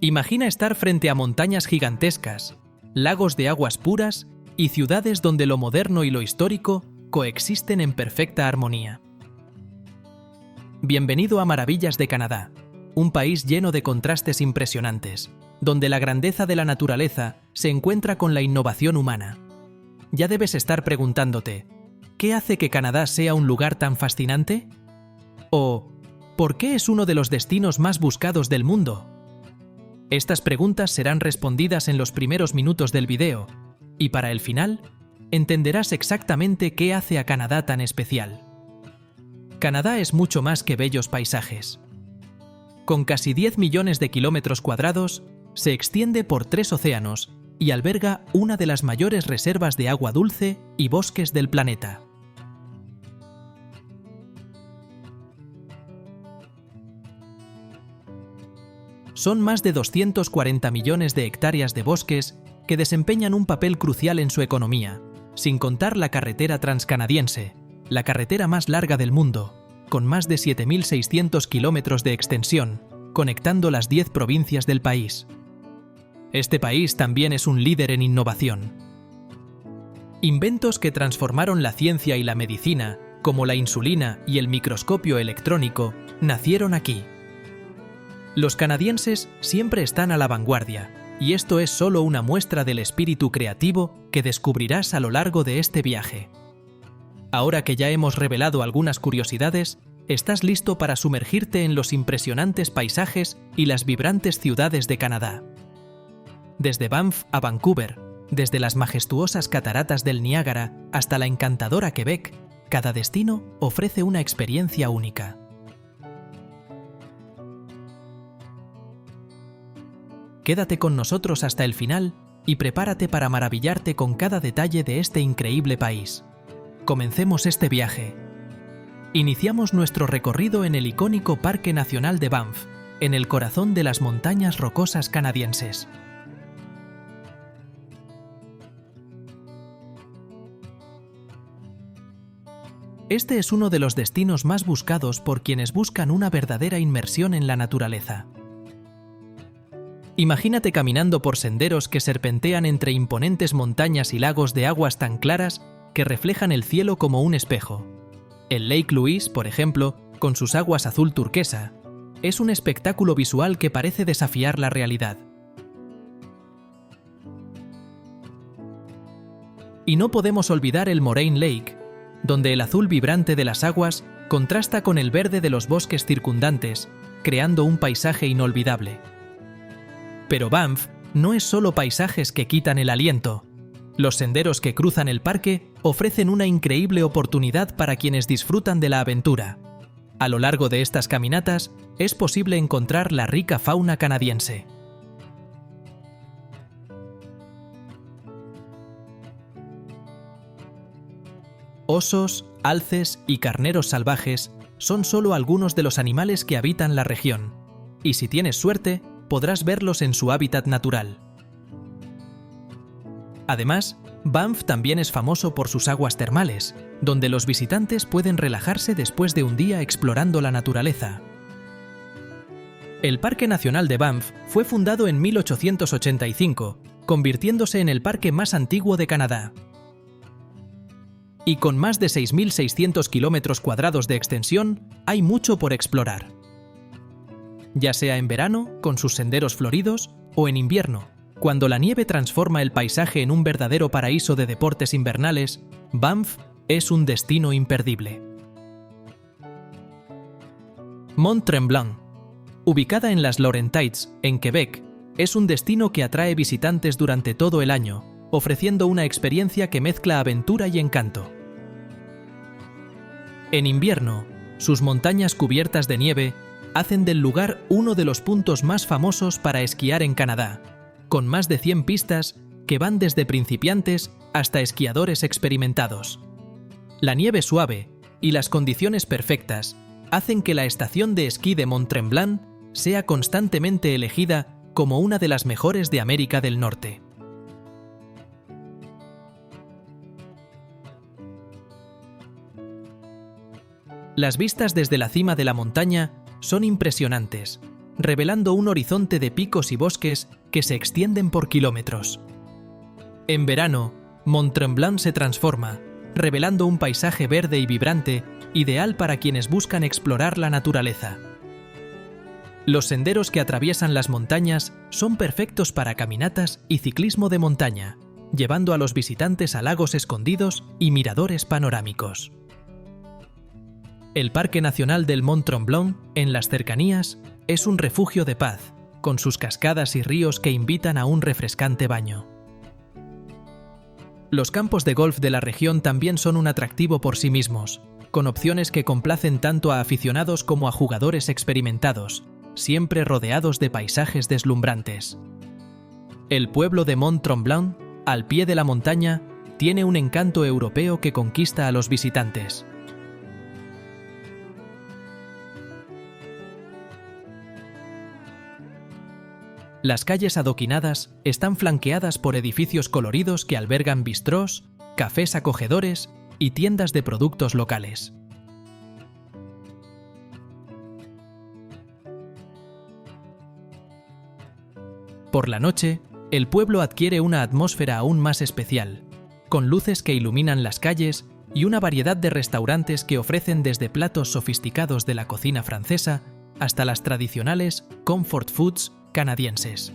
Imagina estar frente a montañas gigantescas, lagos de aguas puras y ciudades donde lo moderno y lo histórico coexisten en perfecta armonía. Bienvenido a Maravillas de Canadá, un país lleno de contrastes impresionantes, donde la grandeza de la naturaleza se encuentra con la innovación humana. Ya debes estar preguntándote, ¿qué hace que Canadá sea un lugar tan fascinante? ¿O por qué es uno de los destinos más buscados del mundo? Estas preguntas serán respondidas en los primeros minutos del video, y para el final, entenderás exactamente qué hace a Canadá tan especial. Canadá es mucho más que bellos paisajes. Con casi 10 millones de kilómetros cuadrados, se extiende por 3 océanos y alberga una de las mayores reservas de agua dulce y bosques del planeta. Son más de 240 millones de hectáreas de bosques que desempeñan un papel crucial en su economía, sin contar la carretera transcanadiense, la carretera más larga del mundo, con más de 7.600 kilómetros de extensión, conectando las 10 provincias del país. Este país también es un líder en innovación. Inventos que transformaron la ciencia y la medicina, como la insulina y el microscopio electrónico, nacieron aquí. Los canadienses siempre están a la vanguardia, y esto es solo una muestra del espíritu creativo que descubrirás a lo largo de este viaje. Ahora que ya hemos revelado algunas curiosidades, estás listo para sumergirte en los impresionantes paisajes y las vibrantes ciudades de Canadá. Desde Banff a Vancouver, desde las majestuosas cataratas del Niágara hasta la encantadora Quebec, cada destino ofrece una experiencia única. Quédate con nosotros hasta el final y prepárate para maravillarte con cada detalle de este increíble país. Comencemos este viaje. Iniciamos nuestro recorrido en el icónico Parque Nacional de Banff, en el corazón de las montañas rocosas canadienses. Este es uno de los destinos más buscados por quienes buscan una verdadera inmersión en la naturaleza. Imagínate caminando por senderos que serpentean entre imponentes montañas y lagos de aguas tan claras que reflejan el cielo como un espejo. El Lake Louise, por ejemplo, con sus aguas azul turquesa, es un espectáculo visual que parece desafiar la realidad. Y no podemos olvidar el Moraine Lake, donde el azul vibrante de las aguas contrasta con el verde de los bosques circundantes, creando un paisaje inolvidable. Pero Banff no es solo paisajes que quitan el aliento. Los senderos que cruzan el parque ofrecen una increíble oportunidad para quienes disfrutan de la aventura. A lo largo de estas caminatas es posible encontrar la rica fauna canadiense. Osos, alces y carneros salvajes son solo algunos de los animales que habitan la región, y si tienes suerte, podrás verlos en su hábitat natural. Además, Banff también es famoso por sus aguas termales, donde los visitantes pueden relajarse después de un día explorando la naturaleza. El Parque Nacional de Banff fue fundado en 1885, convirtiéndose en el parque más antiguo de Canadá. Y con más de 6.600 kilómetros cuadrados de extensión, hay mucho por explorar. Ya sea en verano, con sus senderos floridos, o en invierno, cuando la nieve transforma el paisaje en un verdadero paraíso de deportes invernales, Banff es un destino imperdible. Mont-Tremblant, ubicada en las Laurentides, en Quebec, es un destino que atrae visitantes durante todo el año, ofreciendo una experiencia que mezcla aventura y encanto. En invierno, sus montañas cubiertas de nieve hacen del lugar uno de los puntos más famosos para esquiar en Canadá, con más de 100 pistas que van desde principiantes hasta esquiadores experimentados. La nieve suave y las condiciones perfectas hacen que la estación de esquí de Mont-Tremblant sea constantemente elegida como una de las mejores de América del Norte. Las vistas desde la cima de la montaña son impresionantes, revelando un horizonte de picos y bosques que se extienden por kilómetros. En verano, Mont Tremblant se transforma, revelando un paisaje verde y vibrante, ideal para quienes buscan explorar la naturaleza. Los senderos que atraviesan las montañas son perfectos para caminatas y ciclismo de montaña, llevando a los visitantes a lagos escondidos y miradores panorámicos. El Parque Nacional del Mont Tremblant, en las cercanías, es un refugio de paz, con sus cascadas y ríos que invitan a un refrescante baño. Los campos de golf de la región también son un atractivo por sí mismos, con opciones que complacen tanto a aficionados como a jugadores experimentados, siempre rodeados de paisajes deslumbrantes. El pueblo de Mont Tremblant, al pie de la montaña, tiene un encanto europeo que conquista a los visitantes. Las calles adoquinadas están flanqueadas por edificios coloridos que albergan bistrós, cafés acogedores y tiendas de productos locales. Por la noche, el pueblo adquiere una atmósfera aún más especial, con luces que iluminan las calles y una variedad de restaurantes que ofrecen desde platos sofisticados de la cocina francesa hasta las tradicionales comfort foods canadienses.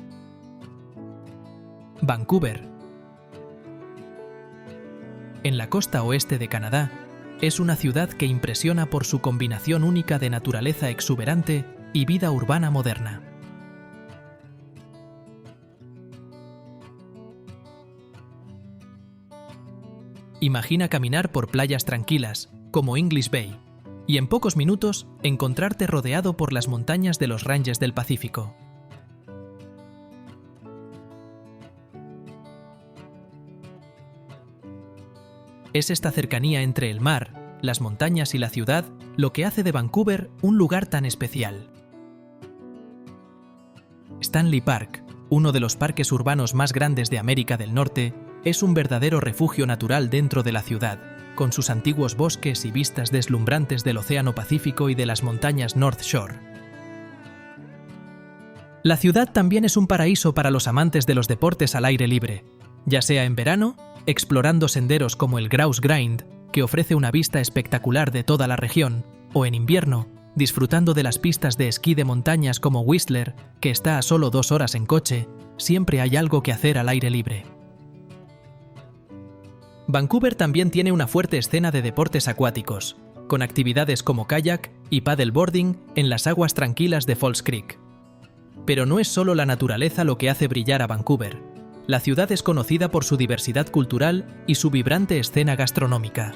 Vancouver. En la costa oeste de Canadá, es una ciudad que impresiona por su combinación única de naturaleza exuberante y vida urbana moderna. Imagina caminar por playas tranquilas, como English Bay, y en pocos minutos encontrarte rodeado por las montañas de los Ranges del Pacífico. Es esta cercanía entre el mar, las montañas y la ciudad lo que hace de Vancouver un lugar tan especial. Stanley Park, uno de los parques urbanos más grandes de América del Norte, es un verdadero refugio natural dentro de la ciudad, con sus antiguos bosques y vistas deslumbrantes del Océano Pacífico y de las montañas North Shore. La ciudad también es un paraíso para los amantes de los deportes al aire libre, ya sea en verano, explorando senderos como el Grouse Grind, que ofrece una vista espectacular de toda la región, o en invierno, disfrutando de las pistas de esquí de montañas como Whistler, que está a solo 2 horas en coche. Siempre hay algo que hacer al aire libre. Vancouver también tiene una fuerte escena de deportes acuáticos, con actividades como kayak y paddleboarding en las aguas tranquilas de Falls Creek. Pero no es solo la naturaleza lo que hace brillar a Vancouver. La ciudad es conocida por su diversidad cultural y su vibrante escena gastronómica.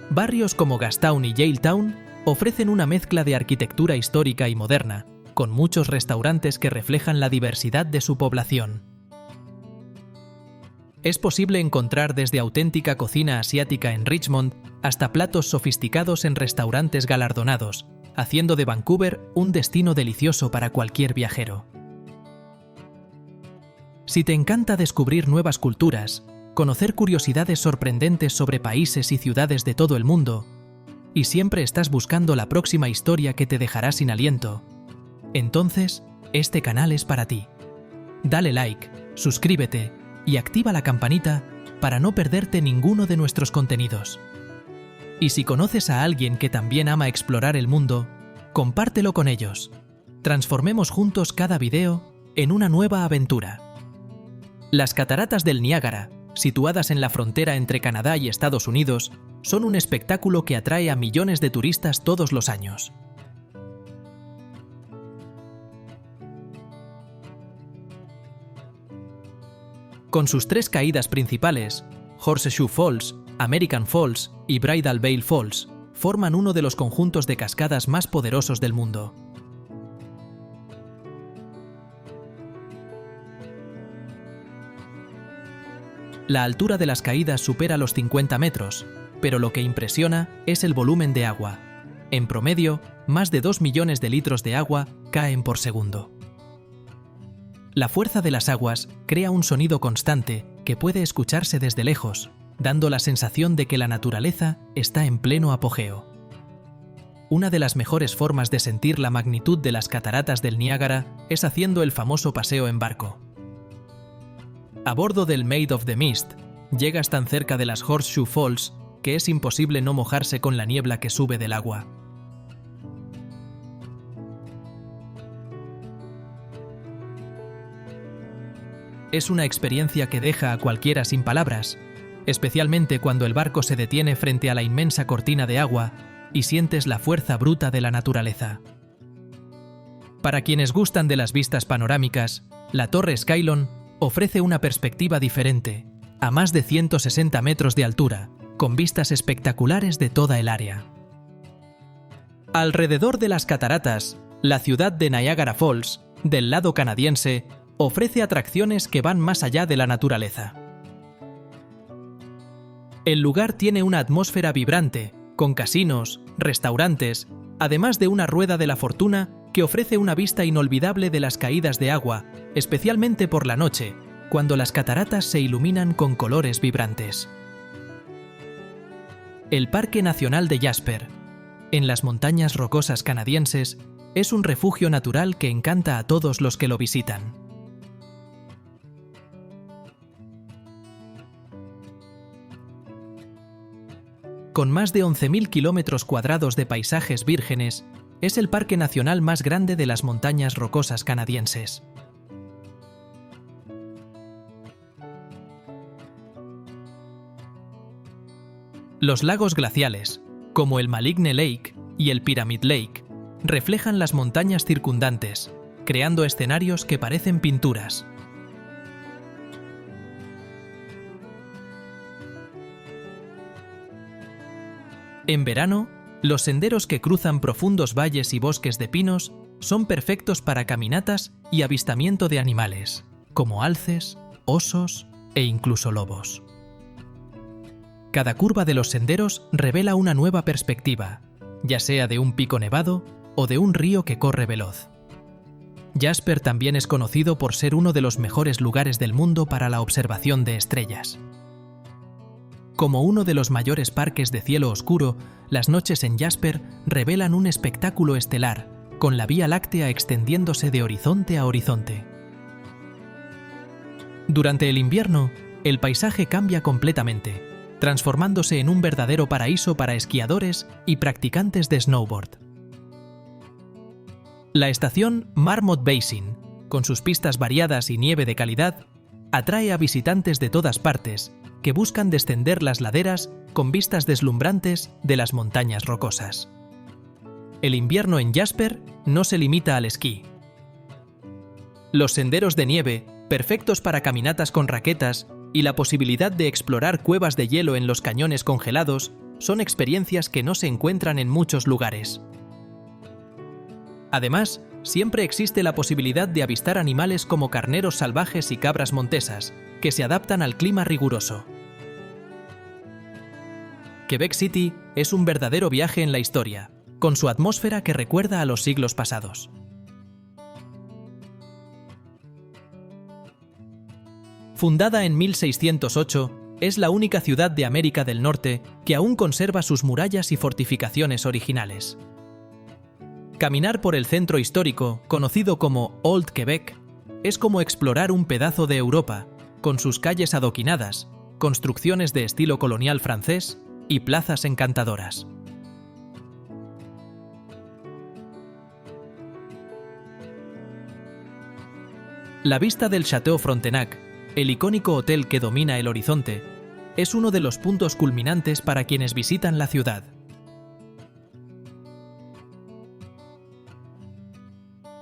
Barrios como Gastown y Yaletown ofrecen una mezcla de arquitectura histórica y moderna, con muchos restaurantes que reflejan la diversidad de su población. Es posible encontrar desde auténtica cocina asiática en Richmond hasta platos sofisticados en restaurantes galardonados, haciendo de Vancouver un destino delicioso para cualquier viajero. Si te encanta descubrir nuevas culturas, conocer curiosidades sorprendentes sobre países y ciudades de todo el mundo, y siempre estás buscando la próxima historia que te dejará sin aliento, entonces este canal es para ti. Dale like, suscríbete y activa la campanita para no perderte ninguno de nuestros contenidos. Y si conoces a alguien que también ama explorar el mundo, compártelo con ellos. Transformemos juntos cada video en una nueva aventura. Las cataratas del Niágara, situadas en la frontera entre Canadá y Estados Unidos, son un espectáculo que atrae a millones de turistas todos los años. Con sus 3 caídas principales, Horseshoe Falls, American Falls y Bridal Veil Falls, forman uno de los conjuntos de cascadas más poderosos del mundo. La altura de las caídas supera los 50 metros, pero lo que impresiona es el volumen de agua. En promedio, más de 2 millones de litros de agua caen por segundo. La fuerza de las aguas crea un sonido constante que puede escucharse desde lejos, dando la sensación de que la naturaleza está en pleno apogeo. una de las mejores formas de sentir la magnitud de las cataratas del Niágara es haciendo el famoso paseo en barco. A bordo del Maid of the Mist, llegas tan cerca de las Horseshoe Falls que es imposible no mojarse con la niebla que sube del agua. Es una experiencia que deja a cualquiera sin palabras, especialmente cuando el barco se detiene frente a la inmensa cortina de agua y sientes la fuerza bruta de la naturaleza. Para quienes gustan de las vistas panorámicas, la Torre Skylon ofrece una perspectiva diferente, a más de 160 metros de altura, con vistas espectaculares de toda el área. Alrededor de las cataratas, la ciudad de Niagara Falls, del lado canadiense, ofrece atracciones que van más allá de la naturaleza. El lugar tiene una atmósfera vibrante, con casinos, restaurantes, además de una rueda de la fortuna que ofrece una vista inolvidable de las caídas de agua, especialmente por la noche, cuando las cataratas se iluminan con colores vibrantes. El Parque Nacional de Jasper, en las montañas rocosas canadienses, es un refugio natural que encanta a todos los que lo visitan. Con más de 11.000 kilómetros cuadrados de paisajes vírgenes, es el parque nacional más grande de las montañas rocosas canadienses. Los lagos glaciales, como el Maligne Lake y el Pyramid Lake, reflejan las montañas circundantes, creando escenarios que parecen pinturas. En verano, los senderos que cruzan profundos valles y bosques de pinos son perfectos para caminatas y avistamiento de animales, como alces, osos e incluso lobos. Cada curva de los senderos revela una nueva perspectiva, ya sea de un pico nevado o de un río que corre veloz. Jasper también es conocido por ser uno de los mejores lugares del mundo para la observación de estrellas. Como uno de los mayores parques de cielo oscuro, las noches en Jasper revelan un espectáculo estelar, con la Vía Láctea extendiéndose de horizonte a horizonte. Durante el invierno, el paisaje cambia completamente, transformándose en un verdadero paraíso para esquiadores y practicantes de snowboard. La estación Marmot Basin, con sus pistas variadas y nieve de calidad, atrae a visitantes de todas partes que buscan descender las laderas con vistas deslumbrantes de las montañas rocosas. El invierno en Jasper no se limita al esquí. Los senderos de nieve, perfectos para caminatas con raquetas, y la posibilidad de explorar cuevas de hielo en los cañones congelados son experiencias que no se encuentran en muchos lugares. Además, siempre existe la posibilidad de avistar animales como carneros salvajes y cabras montesas, que se adaptan al clima riguroso. Quebec City es un verdadero viaje en la historia, con su atmósfera que recuerda a los siglos pasados. Fundada en 1608, es la única ciudad de América del Norte que aún conserva sus murallas y fortificaciones originales. Caminar por el centro histórico, conocido como Old Quebec, es como explorar un pedazo de Europa, con sus calles adoquinadas, construcciones de estilo colonial francés y plazas encantadoras. La vista del Château Frontenac, el icónico hotel que domina el horizonte, es uno de los puntos culminantes para quienes visitan la ciudad.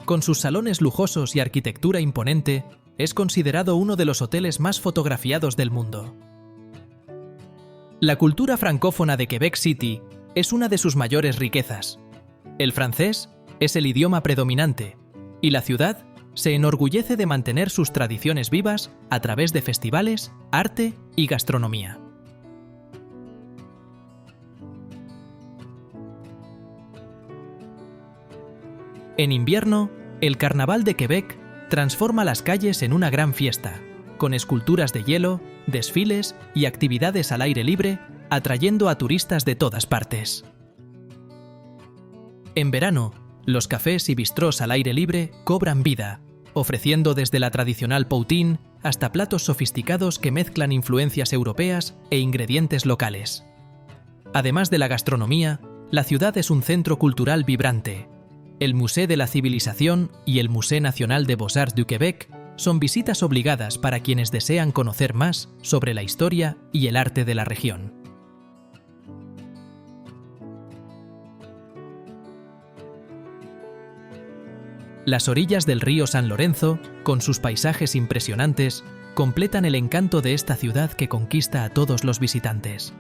Con sus salones lujosos y arquitectura imponente, es considerado uno de los hoteles más fotografiados del mundo. La cultura francófona de Quebec City es una de sus mayores riquezas. El francés es el idioma predominante, y la ciudad se enorgullece de mantener sus tradiciones vivas a través de festivales, arte y gastronomía. En invierno, el Carnaval de Quebec transforma las calles en una gran fiesta, con esculturas de hielo, desfiles y actividades al aire libre, atrayendo a turistas de todas partes. En verano, los cafés y bistrós al aire libre cobran vida, ofreciendo desde la tradicional poutine hasta platos sofisticados que mezclan influencias europeas e ingredientes locales. Además de la gastronomía, la ciudad es un centro cultural vibrante. El Musée de la Civilización y el Musée National des Beaux-Arts du Québec son visitas obligadas para quienes desean conocer más sobre la historia y el arte de la región. Las orillas del río San Lorenzo, con sus paisajes impresionantes, completan el encanto de esta ciudad que conquista a todos los visitantes.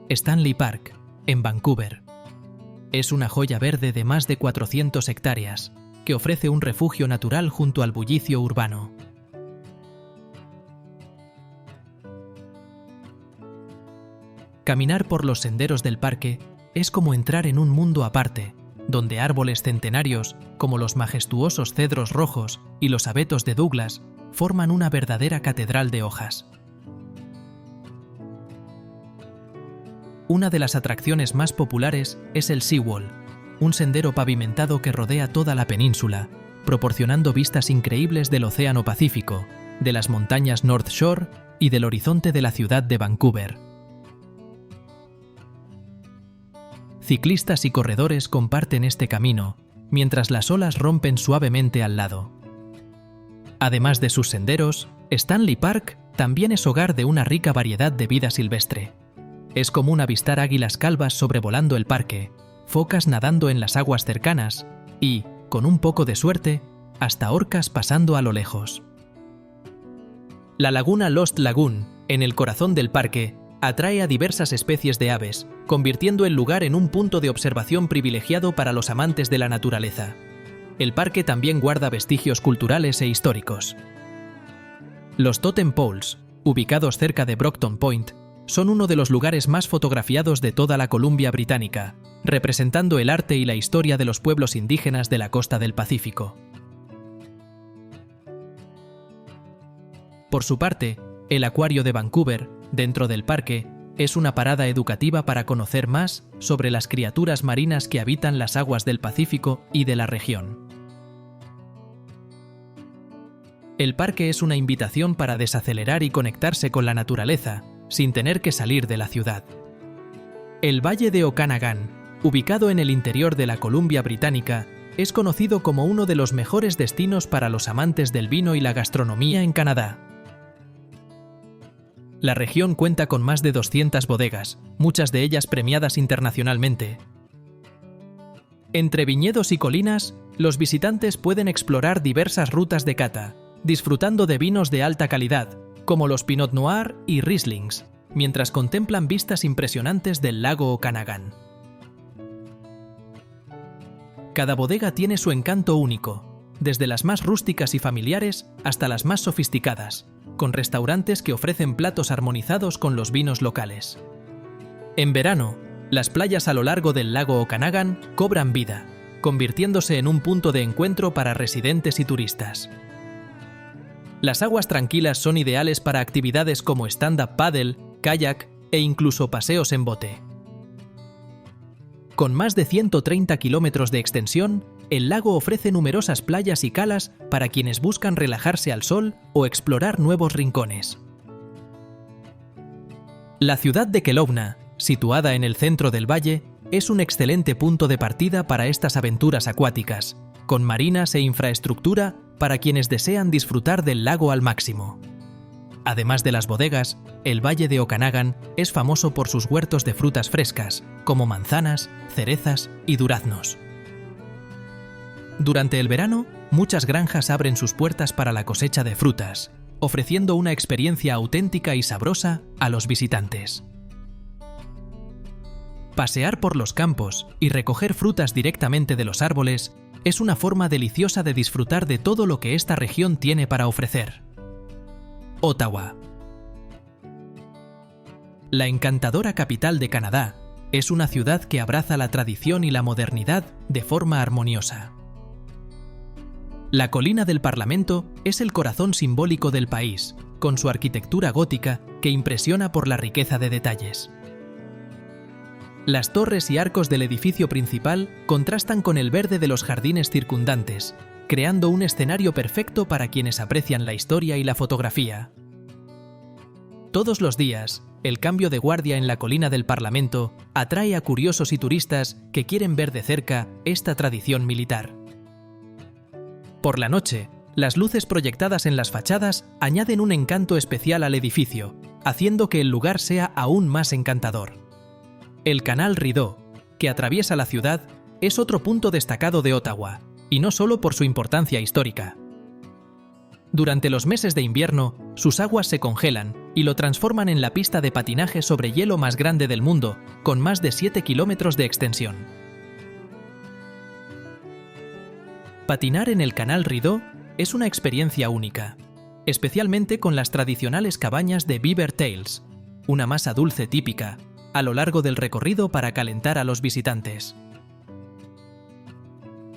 Stanley Park, en Vancouver. Es una joya verde de más de 400 hectáreas, que ofrece un refugio natural junto al bullicio urbano. Caminar por los senderos del parque es como entrar en un mundo aparte, donde árboles centenarios, como los majestuosos cedros rojos y los abetos de Douglas, forman una verdadera catedral de hojas. Una de las atracciones más populares es el Seawall, un sendero pavimentado que rodea toda la península, proporcionando vistas increíbles del Océano Pacífico, de las montañas North Shore y del horizonte de la ciudad de Vancouver. Ciclistas y corredores comparten este camino, mientras las olas rompen suavemente al lado. Además de sus senderos, Stanley Park también es hogar de una rica variedad de vida silvestre. Es común avistar águilas calvas sobrevolando el parque, focas nadando en las aguas cercanas y, con un poco de suerte, hasta orcas pasando a lo lejos. La laguna Lost Lagoon, en el corazón del parque, atrae a diversas especies de aves, convirtiendo el lugar en un punto de observación privilegiado para los amantes de la naturaleza. El parque también guarda vestigios culturales e históricos. Los Totem Poles, ubicados cerca de Brockton Point, son uno de los lugares más fotografiados de toda la Columbia Británica, representando el arte y la historia de los pueblos indígenas de la costa del Pacífico. Por su parte, el Acuario de Vancouver, dentro del parque, es una parada educativa para conocer más sobre las criaturas marinas que habitan las aguas del Pacífico y de la región. El parque es una invitación para desacelerar y conectarse con la naturaleza, sin tener que salir de la ciudad. El Valle de Okanagan, ubicado en el interior de la Columbia Británica, es conocido como uno de los mejores destinos para los amantes del vino y la gastronomía en Canadá. La región cuenta con más de 200 bodegas, muchas de ellas premiadas internacionalmente. Entre viñedos y colinas, los visitantes pueden explorar diversas rutas de cata, disfrutando de vinos de alta calidad, como los Pinot Noir y Rieslings, mientras contemplan vistas impresionantes del lago Okanagan. Cada bodega tiene su encanto único, desde las más rústicas y familiares hasta las más sofisticadas, con restaurantes que ofrecen platos armonizados con los vinos locales. En verano, las playas a lo largo del lago Okanagan cobran vida, convirtiéndose en un punto de encuentro para residentes y turistas. Las aguas tranquilas son ideales para actividades como stand-up paddle, kayak e incluso paseos en bote. Con más de 130 kilómetros de extensión, el lago ofrece numerosas playas y calas para quienes buscan relajarse al sol o explorar nuevos rincones. La ciudad de Kelowna, situada en el centro del valle, es un excelente punto de partida para estas aventuras acuáticas, con marinas e infraestructura para quienes desean disfrutar del lago al máximo. Además de las bodegas, el Valle de Okanagan es famoso por sus huertos de frutas frescas, como manzanas, cerezas y duraznos. Durante el verano, muchas granjas abren sus puertas para la cosecha de frutas, ofreciendo una experiencia auténtica y sabrosa a los visitantes. Pasear por los campos y recoger frutas directamente de los árboles es una forma deliciosa de disfrutar de todo lo que esta región tiene para ofrecer. Ottawa. La encantadora capital de Canadá es una ciudad que abraza la tradición y la modernidad de forma armoniosa. La colina del Parlamento es el corazón simbólico del país, con su arquitectura gótica que impresiona por la riqueza de detalles. Las torres y arcos del edificio principal contrastan con el verde de los jardines circundantes, creando un escenario perfecto para quienes aprecian la historia y la fotografía. Todos los días, el cambio de guardia en la colina del Parlamento atrae a curiosos y turistas que quieren ver de cerca esta tradición militar. Por la noche, las luces proyectadas en las fachadas añaden un encanto especial al edificio, haciendo que el lugar sea aún más encantador. El canal Rideau, que atraviesa la ciudad, es otro punto destacado de Ottawa, y no solo por su importancia histórica. Durante los meses de invierno, sus aguas se congelan y lo transforman en la pista de patinaje sobre hielo más grande del mundo, con más de 7 kilómetros de extensión. Patinar en el canal Rideau es una experiencia única, especialmente con las tradicionales cabañas de Beaver Tails, una masa dulce típica, a lo largo del recorrido para calentar a los visitantes.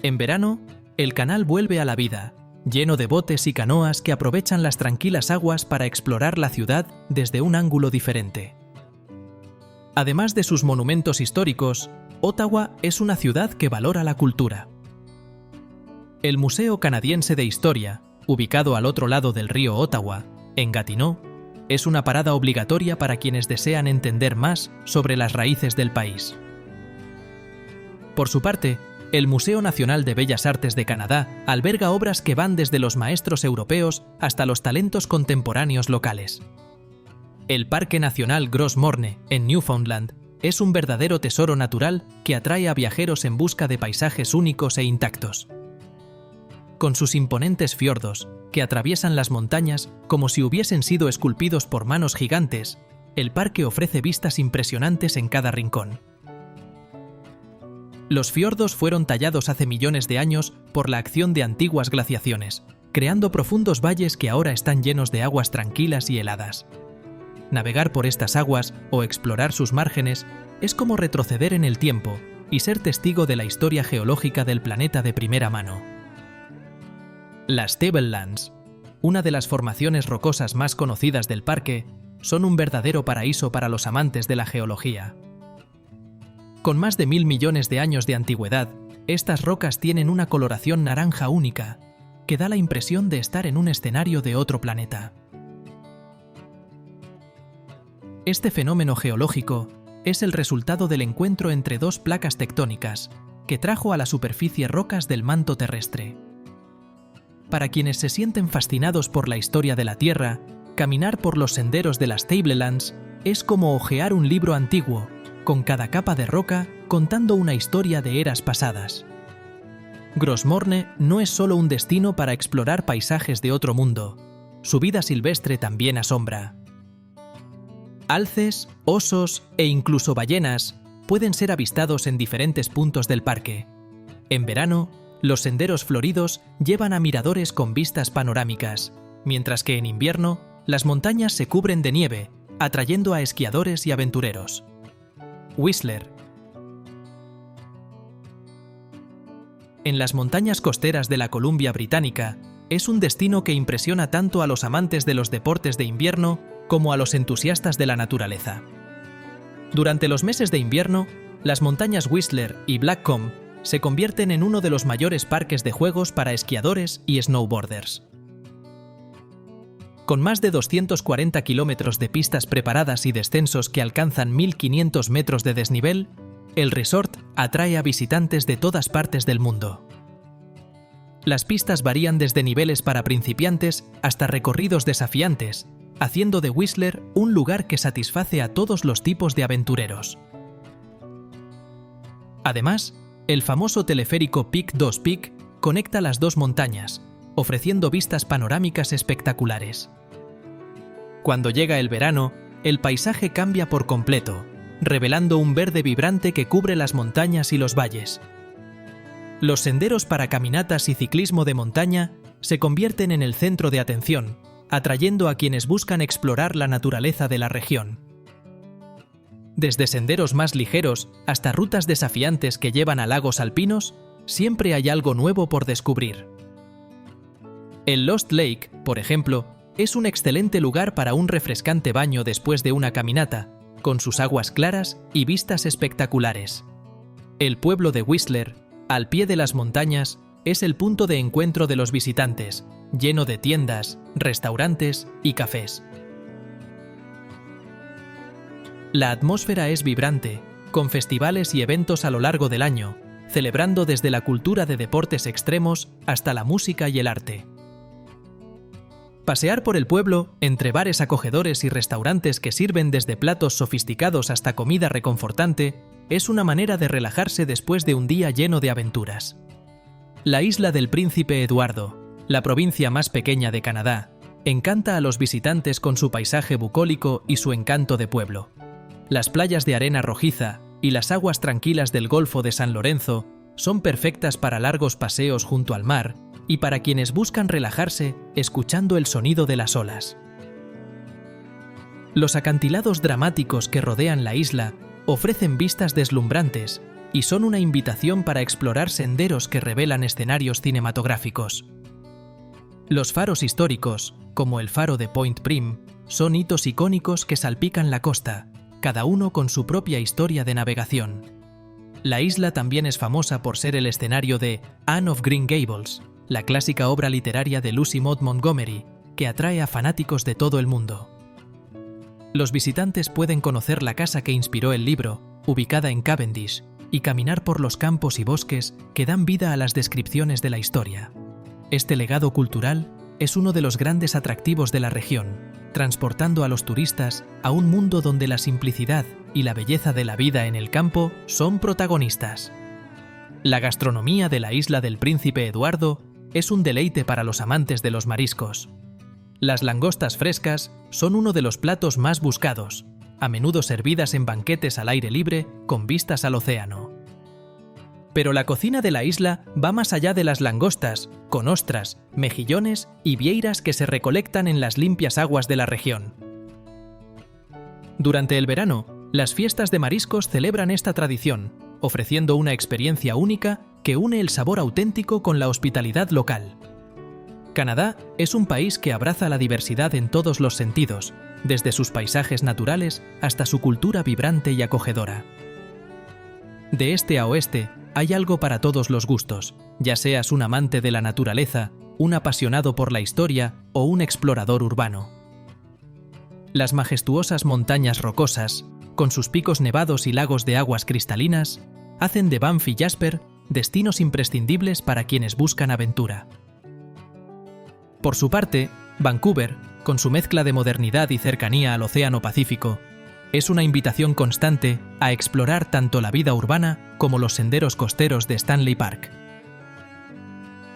En verano, el canal vuelve a la vida, lleno de botes y canoas que aprovechan las tranquilas aguas para explorar la ciudad desde un ángulo diferente. Además de sus monumentos históricos, Ottawa es una ciudad que valora la cultura. El Museo Canadiense de Historia, ubicado al otro lado del río Ottawa, en Gatineau, es una parada obligatoria para quienes desean entender más sobre las raíces del país. Por su parte, el Museo Nacional de Bellas Artes de Canadá alberga obras que van desde los maestros europeos hasta los talentos contemporáneos locales. El Parque Nacional Gros Morne, en Newfoundland, es un verdadero tesoro natural que atrae a viajeros en busca de paisajes únicos e intactos. Con sus imponentes fiordos, que atraviesan las montañas como si hubiesen sido esculpidos por manos gigantes, el parque ofrece vistas impresionantes en cada rincón. Los fiordos fueron tallados hace millones de años por la acción de antiguas glaciaciones, creando profundos valles que ahora están llenos de aguas tranquilas y heladas. Navegar por estas aguas o explorar sus márgenes es como retroceder en el tiempo y ser testigo de la historia geológica del planeta de primera mano. Las Tablelands, una de las formaciones rocosas más conocidas del parque, son un verdadero paraíso para los amantes de la geología. Con más de 1.000 millones de años de antigüedad, estas rocas tienen una coloración naranja única, que da la impresión de estar en un escenario de otro planeta. Este fenómeno geológico es el resultado del encuentro entre dos placas tectónicas, que trajo a la superficie rocas del manto terrestre. Para quienes se sienten fascinados por la historia de la Tierra, caminar por los senderos de las Tablelands es como hojear un libro antiguo, con cada capa de roca contando una historia de eras pasadas. Gros Morne no es solo un destino para explorar paisajes de otro mundo, su vida silvestre también asombra. Alces, osos e incluso ballenas pueden ser avistados en diferentes puntos del parque. En verano, los senderos floridos llevan a miradores con vistas panorámicas, mientras que en invierno, las montañas se cubren de nieve, atrayendo a esquiadores y aventureros. Whistler. En las montañas costeras de la Columbia Británica, es un destino que impresiona tanto a los amantes de los deportes de invierno como a los entusiastas de la naturaleza. Durante los meses de invierno, las montañas Whistler y Blackcomb se convierten en uno de los mayores parques de juegos para esquiadores y snowboarders. Con más de 240 kilómetros de pistas preparadas y descensos que alcanzan 1.500 metros de desnivel, el resort atrae a visitantes de todas partes del mundo. Las pistas varían desde niveles para principiantes hasta recorridos desafiantes, haciendo de Whistler un lugar que satisface a todos los tipos de aventureros. Además, el famoso teleférico Peak 2 Peak conecta las dos montañas, ofreciendo vistas panorámicas espectaculares. Cuando llega el verano, el paisaje cambia por completo, revelando un verde vibrante que cubre las montañas y los valles. Los senderos para caminatas y ciclismo de montaña se convierten en el centro de atención, atrayendo a quienes buscan explorar la naturaleza de la región. Desde senderos más ligeros hasta rutas desafiantes que llevan a lagos alpinos, siempre hay algo nuevo por descubrir. El Lost Lake, por ejemplo, es un excelente lugar para un refrescante baño después de una caminata, con sus aguas claras y vistas espectaculares. El pueblo de Whistler, al pie de las montañas, es el punto de encuentro de los visitantes, lleno de tiendas, restaurantes y cafés. La atmósfera es vibrante, con festivales y eventos a lo largo del año, celebrando desde la cultura de deportes extremos hasta la música y el arte. Pasear por el pueblo, entre bares acogedores y restaurantes que sirven desde platos sofisticados hasta comida reconfortante, es una manera de relajarse después de un día lleno de aventuras. La isla del Príncipe Eduardo, la provincia más pequeña de Canadá, encanta a los visitantes con su paisaje bucólico y su encanto de pueblo. Las playas de arena rojiza y las aguas tranquilas del Golfo de San Lorenzo son perfectas para largos paseos junto al mar y para quienes buscan relajarse escuchando el sonido de las olas. Los acantilados dramáticos que rodean la isla ofrecen vistas deslumbrantes y son una invitación para explorar senderos que revelan escenarios cinematográficos. Los faros históricos, como el faro de Point Prim, son hitos icónicos que salpican la costa, cada uno con su propia historia de navegación. La isla también es famosa por ser el escenario de Anne of Green Gables, la clásica obra literaria de Lucy Maud Montgomery, que atrae a fanáticos de todo el mundo. Los visitantes pueden conocer la casa que inspiró el libro, ubicada en Cavendish, y caminar por los campos y bosques que dan vida a las descripciones de la historia. Este legado cultural es uno de los grandes atractivos de la región, transportando a los turistas a un mundo donde la simplicidad y la belleza de la vida en el campo son protagonistas. La gastronomía de la isla del Príncipe Eduardo es un deleite para los amantes de los mariscos. Las langostas frescas son uno de los platos más buscados, a menudo servidas en banquetes al aire libre con vistas al océano. Pero la cocina de la isla va más allá de las langostas, con ostras, mejillones y vieiras que se recolectan en las limpias aguas de la región. Durante el verano, las fiestas de mariscos celebran esta tradición, ofreciendo una experiencia única que une el sabor auténtico con la hospitalidad local. Canadá es un país que abraza la diversidad en todos los sentidos, desde sus paisajes naturales hasta su cultura vibrante y acogedora. De este a oeste, hay algo para todos los gustos, ya seas un amante de la naturaleza, un apasionado por la historia o un explorador urbano. Las majestuosas montañas rocosas, con sus picos nevados y lagos de aguas cristalinas, hacen de Banff y Jasper destinos imprescindibles para quienes buscan aventura. Por su parte, Vancouver, con su mezcla de modernidad y cercanía al Océano Pacífico, es una invitación constante a explorar tanto la vida urbana como los senderos costeros de Stanley Park.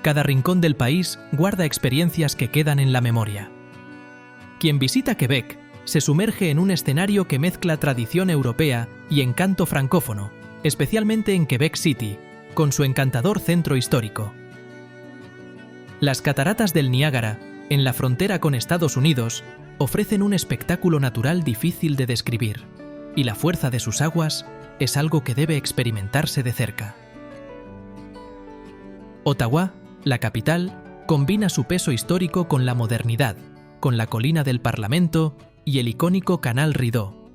Cada rincón del país guarda experiencias que quedan en la memoria. Quien visita Quebec se sumerge en un escenario que mezcla tradición europea y encanto francófono, especialmente en Quebec City, con su encantador centro histórico. Las cataratas del Niágara, en la frontera con Estados Unidos, ofrecen un espectáculo natural difícil de describir, y la fuerza de sus aguas es algo que debe experimentarse de cerca. Ottawa, la capital, combina su peso histórico con la modernidad, con la colina del Parlamento y el icónico Canal Rideau,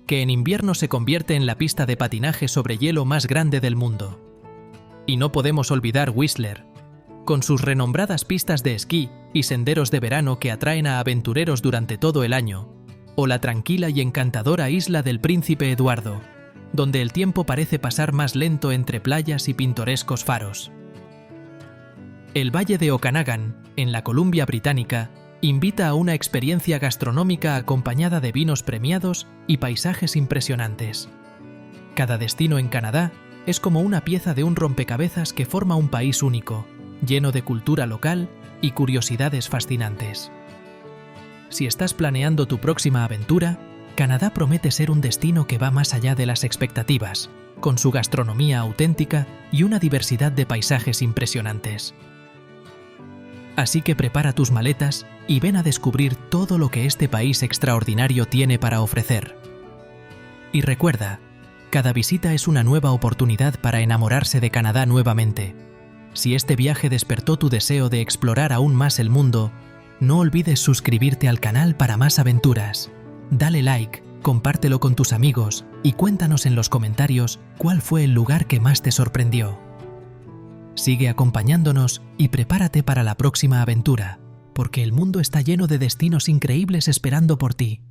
que en invierno se convierte en la pista de patinaje sobre hielo más grande del mundo. Y no podemos olvidar Whistler, con sus renombradas pistas de esquí y senderos de verano que atraen a aventureros durante todo el año, o la tranquila y encantadora isla del Príncipe Eduardo, donde el tiempo parece pasar más lento entre playas y pintorescos faros. El Valle de Okanagan, en la Columbia Británica, invita a una experiencia gastronómica acompañada de vinos premiados y paisajes impresionantes. Cada destino en Canadá es como una pieza de un rompecabezas que forma un país único, lleno de cultura local y curiosidades fascinantes. Si estás planeando tu próxima aventura, Canadá promete ser un destino que va más allá de las expectativas, con su gastronomía auténtica y una diversidad de paisajes impresionantes. Así que prepara tus maletas y ven a descubrir todo lo que este país extraordinario tiene para ofrecer. Y recuerda, cada visita es una nueva oportunidad para enamorarse de Canadá nuevamente. Si este viaje despertó tu deseo de explorar aún más el mundo, no olvides suscribirte al canal para más aventuras. Dale like compártelo con tus amigos y cuéntanos en los comentarios cuál fue el lugar que más te sorprendió. Sigue acompañándonos y prepárate para la próxima aventura, porque el mundo está lleno de destinos increíbles esperando por ti.